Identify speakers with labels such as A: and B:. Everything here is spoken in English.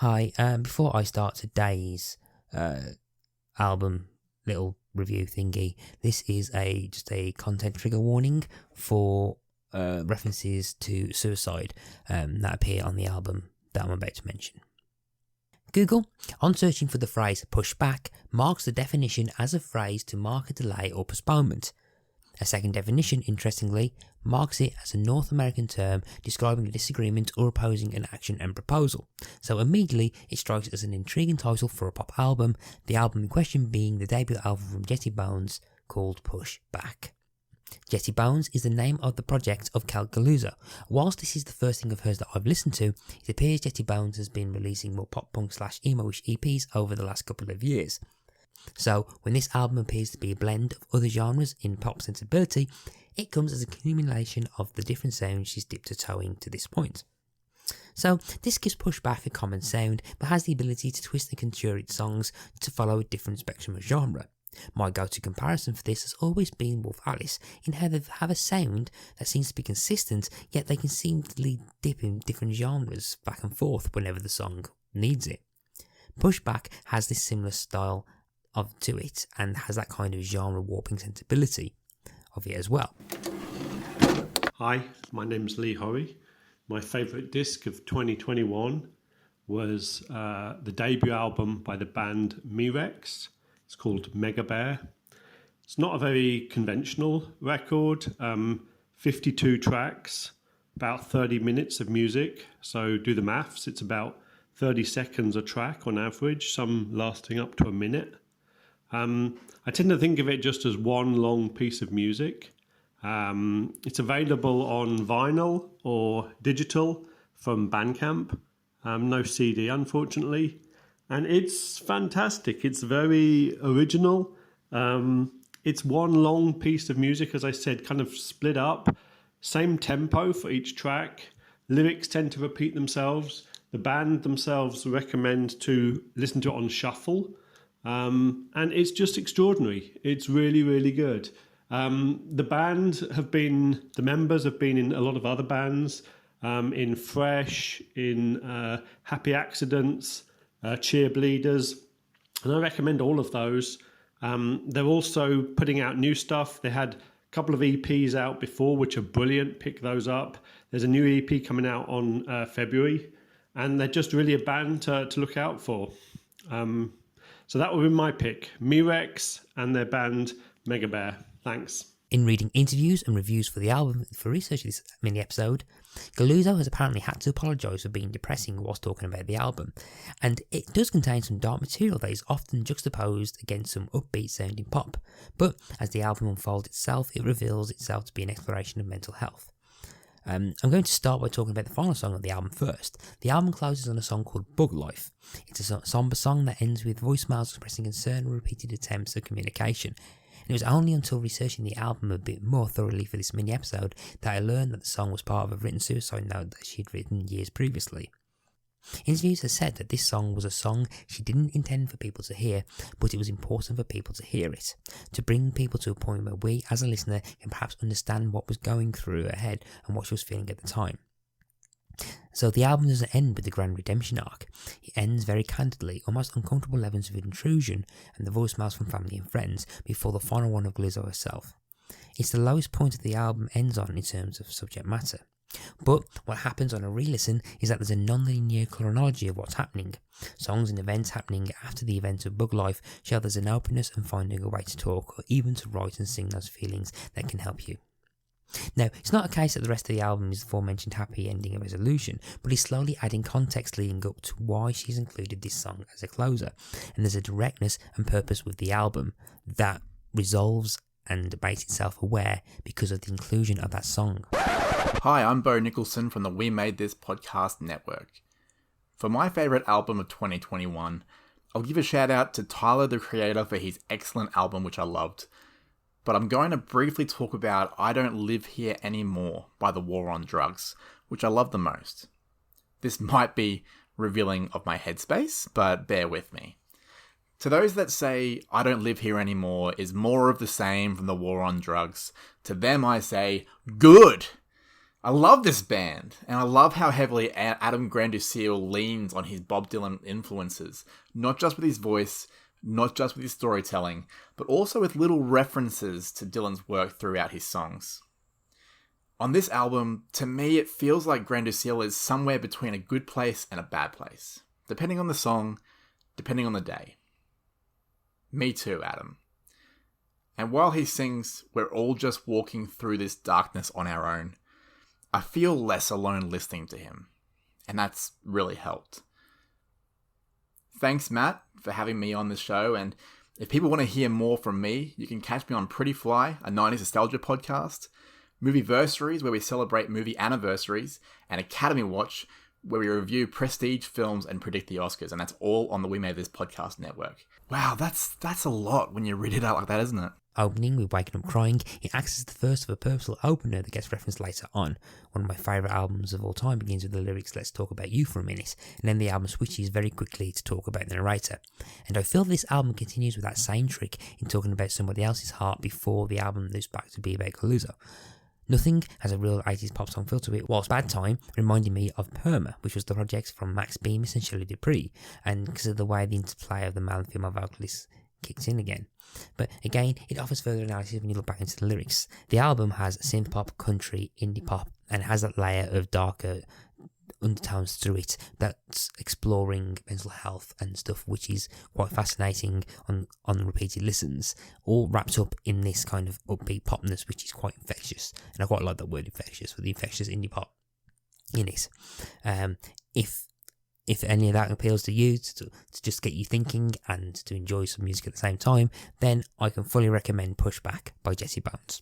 A: Hi, before I start today's album little review thingy, this is just a content trigger warning for references to suicide that appear on the album that I'm about to mention. Google, on searching for the phrase push back, marks the definition as a phrase to mark a delay or postponement. A second definition, interestingly, marks it as a North American term describing a disagreement or opposing an action and proposal. So immediately it strikes as an intriguing title for a pop album, the album in question being the debut album from Jetty Bones called Push Back. Jetty Bones is the name of the project of Kelc Galluzzo. Whilst this is the first thing of hers that I've listened to, it appears Jetty Bones has been releasing more pop punk / emo-ish EPs over the last couple of years. So, when this album appears to be a blend of other genres in pop sensibility, it comes as a accumulation of the different sounds she's dipped her toe in to this point. So, this gives Push Back a common sound, but has the ability to twist and contour its songs to follow a different spectrum of genre. My go-to comparison for this has always been Wolf Alice, in how they have a sound that seems to be consistent, yet they can seemingly dip in different genres back and forth whenever the song needs it. Push Back has this similar style to it and has that kind of genre warping sensibility of it as well.
B: Hi, my name's Lee Horrey. My favourite disc of 2021 was the debut album by the band Megabear. It's called Megabear. It's not a very conventional record, 52 tracks, about 30 minutes of music, so do the maths, it's about 30 seconds a track on average, some lasting up to a minute. I tend to think of it just as one long piece of music. It's available on vinyl or digital from Bandcamp. No CD, unfortunately. And it's fantastic. It's very original. It's one long piece of music, as I said, kind of split up. Same tempo for each track. Lyrics tend to repeat themselves. The band themselves recommend to listen to it on shuffle. And it's just extraordinary. It's really, really good. The members have been in a lot of other bands, in Fresh, in Happy Accidents, Cheerbleeders, and I recommend all of those. They're also putting out new stuff. They had a couple of EPs out before, which are brilliant. Pick those up. There's a new EP coming out on February, and they're just really a band to look out for. So that would be my pick, Megabear and their band Megabear. Thanks.
A: In reading interviews and reviews for the album for research of this mini episode, Galluzzo has apparently had to apologise for being depressing whilst talking about the album, and it does contain some dark material that is often juxtaposed against some upbeat sounding pop, but as the album unfolds itself, it reveals itself to be an exploration of mental health. I'm going to start by talking about the final song of the album first. The album closes on a song called Bug Life. It's a somber song that ends with voicemails expressing concern and repeated attempts at communication. And it was only until researching the album a bit more thoroughly for this mini episode that I learned that the song was part of a written suicide note that she'd written years previously. Interviews have said that this song was a song she didn't intend for people to hear, but it was important for people to hear it, to bring people to a point where we, as a listener, can perhaps understand what was going through her head and what she was feeling at the time. So the album doesn't end with the grand redemption arc. It ends very candidly, almost uncomfortable levels of intrusion and the voicemails from family and friends before the final one of Galluzzo herself. It's the lowest point that the album ends on in terms of subject matter. But what happens on a re-listen is that there's a non-linear chronology of what's happening. Songs and events happening after the event of Bug Life show there's an openness and finding a way to talk or even to write and sing those feelings that can help you. Now, it's not a case that the rest of the album is the aforementioned happy ending and resolution, but he's slowly adding context leading up to why she's included this song as a closer, and there's a directness and purpose with the album that resolves and makes itself aware because of the inclusion of that song.
C: Hi, I'm Nicholson from the We Made This podcast network. For my favourite album of 2021, I'll give a shout out to Tyler the Creator for his excellent album which I loved. But I'm going to briefly talk about I Don't Live Here Anymore by The War on Drugs, which I love the most. This might be revealing of my headspace, but bear with me. To those that say I Don't Live Here Anymore is more of the same from The War on Drugs, to them I say, good! I love this band, and I love how heavily Adam Granduciel leans on his Bob Dylan influences, not just with his voice, not just with his storytelling, but also with little references to Dylan's work throughout his songs. On this album, to me, it feels like Granduciel is somewhere between a good place and a bad place, depending on the song, depending on the day. Me too, Adam. And while he sings, we're all just walking through this darkness on our own, I feel less alone listening to him, and that's really helped. Thanks, Matt, for having me on the show, and if people want to hear more from me, you can catch me on Pretty Fly, a 90s nostalgia podcast, Movieversaries, where we celebrate movie anniversaries, and Academy Watch, where we review prestige films and predict the Oscars, and that's all on the We Made This Podcast network. Wow, that's a lot when you read it out like that, isn't it?
A: Opening with Waking Up Crying, it acts as the first of a purposeful opener that gets referenced later on. One of my favourite albums of all time begins with the lyrics, "Let's talk about you for a minute," and then the album switches very quickly to talk about the narrator. And I feel this album continues with that same trick in talking about somebody else's heart before the album moves back to be about Galluzzo. Nothing has a real 80s pop song feel to it, whilst Bad Time reminded me of Perma, which was the project from Max Bemis and Shelley Dupree, and because of the way the interplay of the male and female vocalists kicks in again. But again, it offers further analysis when you look back into the lyrics. The album has synth pop, country, indie pop, and has that layer of darker undertones through it that's exploring mental health and stuff, which is quite fascinating on repeated listens, all wrapped up in this kind of upbeat popness, which is quite infectious. And I quite like that word infectious, with the infectious indie pop in it. If any of that appeals to you, to just get you thinking and to enjoy some music at the same time, then I can fully recommend Pushback by Jetty Bones.